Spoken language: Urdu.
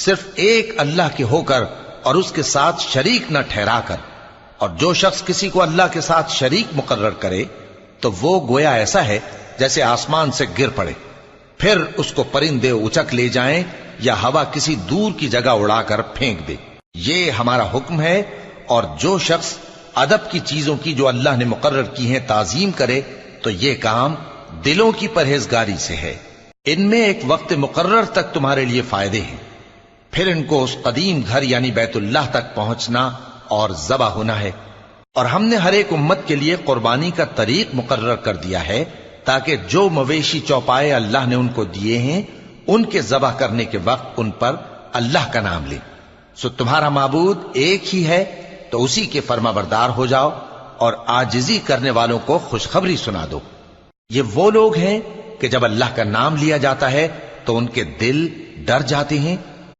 صرف ایک اللہ کے ہو کر اور اس کے ساتھ شریک نہ ٹھہرا کر، اور جو شخص کسی کو اللہ کے ساتھ شریک مقرر کرے تو وہ گویا ایسا ہے جیسے آسمان سے گر پڑے، پھر اس کو پرندے اچک لے جائیں یا ہوا کسی دور کی جگہ اڑا کر پھینک دے۔ یہ ہمارا حکم ہے، اور جو شخص ادب کی چیزوں کی جو اللہ نے مقرر کی ہیں تعظیم کرے تو یہ کام دلوں کی پرہیزگاری سے ہے۔ ان میں ایک وقت مقرر تک تمہارے لیے فائدے ہیں، پھر ان کو اس قدیم گھر یعنی بیت اللہ تک پہنچنا اور ذبح ہونا ہے۔ اور ہم نے ہر ایک امت کے لیے قربانی کا طریق مقرر کر دیا ہے تاکہ جو مویشی چوپائے اللہ نے ان کو دیے ہیں ان کے ذبح کرنے کے وقت ان پر اللہ کا نام لیں۔ سو تمہارا معبود ایک ہی ہے تو اسی کے فرما بردار ہو جاؤ اور عاجزی کرنے والوں کو خوشخبری سنا دو۔ یہ وہ لوگ ہیں کہ جب اللہ کا نام لیا جاتا ہے تو ان کے دل ڈر جاتے ہیں